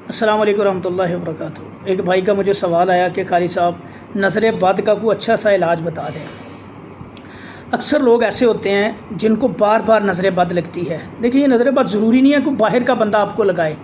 السلام علیکم ورحمۃ اللہ وبرکاتہ۔ ایک بھائی کا مجھے سوال آیا کہ قاری صاحب نظر بد کا کوئی اچھا سا علاج بتا دیں۔ اکثر لوگ ایسے ہوتے ہیں جن کو بار بار نظر بد لگتی ہے۔ دیکھیے یہ نظر بد ضروری نہیں ہے کوئی باہر کا بندہ آپ کو لگائے،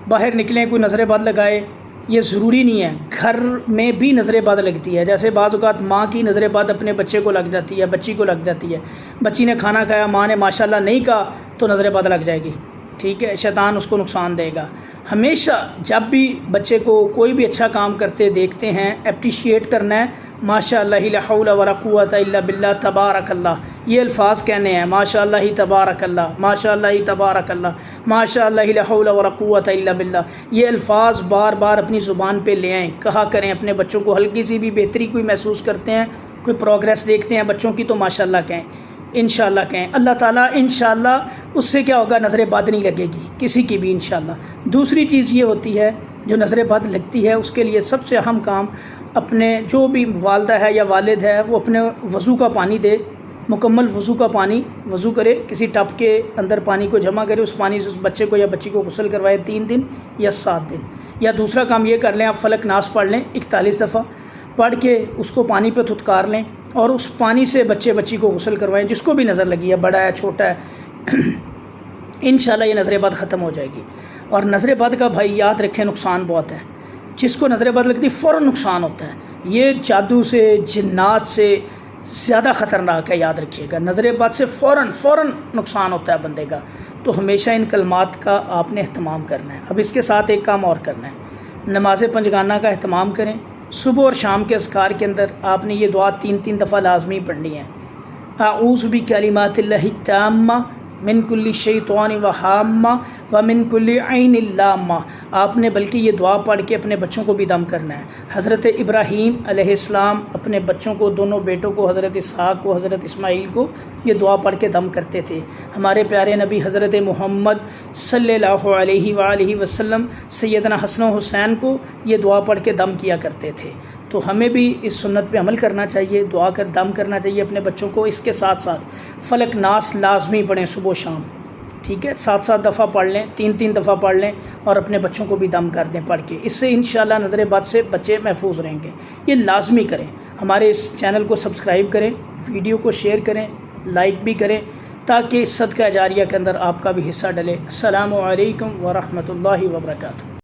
باہر نکلیں کوئی نظر بد لگائے، یہ ضروری نہیں ہے۔ گھر میں بھی نظر بد لگتی ہے، جیسے بعض اوقات ماں کی نظر بد اپنے بچے کو لگ جاتی ہے، بچی کو لگ جاتی ہے۔ بچی نے کھانا کھایا، ماں نے ماشاءاللہ نہیں کہا تو نظر بد لگ جائے گی، ٹھیک ہے، شیطان اس کو نقصان دے گا۔ ہمیشہ جب بھی بچے کو کوئی بھی اچھا کام کرتے دیکھتے ہیں اپریشیٹ کرنا ہے، ماشاء اللہ لا حول ولا قوت الا باللہ تبارک اللہ، یہ الفاظ کہنے ہیں، ماشاء اللہ تبارک اللہ، ماشاء اللہ تبارک اللہ، ماشاء اللہ لا حول ولا قوت الا باللہ، یہ الفاظ بار بار اپنی زبان پہ لے آئیں، کہا کریں اپنے بچوں کو۔ ہلکی سی بھی بہتری کوئی محسوس کرتے ہیں، کوئی پروگریس دیکھتے ہیں بچوں کی تو ماشاء اللہ کہیں، انشاءاللہ کہیں، اللہ تعالیٰ انشاءاللہ اس سے کیا ہوگا، نظر بد نہیں لگے گی کسی کی بھی انشاءاللہ۔ دوسری چیز یہ ہوتی ہے جو نظر بد لگتی ہے اس کے لیے سب سے اہم کام، اپنے جو بھی والدہ ہے یا والد ہے وہ اپنے وضو کا پانی دے، مکمل وضو کا پانی وضو کرے، کسی ٹب کے اندر پانی کو جمع کرے، اس پانی سے اس بچے کو یا بچی کو غسل کروائے 3 دن یا 7 دن۔ یا دوسرا کام یہ کر لیں، آپ فلق ناس پڑھ لیں 41 دفعہ، پڑھ کے اس کو پانی پہ تھتکار لیں اور اس پانی سے بچی کو غسل کروائیں، جس کو بھی نظر لگی ہے، بڑا ہے چھوٹا ہے، انشاءاللہ یہ نظر بد ختم ہو جائے گی۔ اور نظر بد کا بھائی یاد رکھیں نقصان بہت ہے، جس کو نظر بد لگتی فوراً نقصان ہوتا ہے، یہ جادو سے جنات سے زیادہ خطرناک ہے، یاد رکھیے گا۔ نظر بد سے فوراً نقصان ہوتا ہے بندے کا، تو ہمیشہ ان کلمات کا آپ نے اہتمام کرنا ہے۔ اب اس کے ساتھ ایک کام اور کرنا ہے، نماز پنجگانہ کا اہتمام کریں۔ صبح اور شام کے اذکار کے اندر آپ نے یہ دعا 3 دفعہ لازمی پڑھنی ہے، اعوذ بکلمات اللہ التامہ من کل شیطان وہامہ ومن کل عین لامہ۔ آپ نے بلکہ یہ دعا پڑھ کے اپنے بچوں کو بھی دم کرنا ہے۔ حضرت ابراہیم علیہ السلام اپنے بچوں کو، دونوں بیٹوں کو، حضرت اسحاق کو، حضرت اسماعیل کو یہ دعا پڑھ کے دم کرتے تھے۔ ہمارے پیارے نبی حضرت محمد صلی اللہ علیہ وآلہ وسلم سیدنا حسن و حسین کو یہ دعا پڑھ کے دم کیا کرتے تھے۔ تو ہمیں بھی اس سنت پہ عمل کرنا چاہیے، دعا کر دم کرنا چاہیے اپنے بچوں کو۔ اس کے ساتھ ساتھ فلق ناس لازمی پڑھیں صبح و شام، ٹھیک ہے، 7 دفعہ پڑھ لیں، 3 دفعہ پڑھ لیں اور اپنے بچوں کو بھی دم کر دیں پڑھ کے۔ اس سے انشاءاللہ نظر بد سے بچے محفوظ رہیں گے، یہ لازمی کریں۔ ہمارے اس چینل کو سبسکرائب کریں، ویڈیو کو شیئر کریں، لائک بھی کریں، تاکہ صدقہ جاریہ کے اندر آپ کا بھی حصہ ڈلے۔ السلام علیکم ورحمۃ اللہ وبرکاتہ۔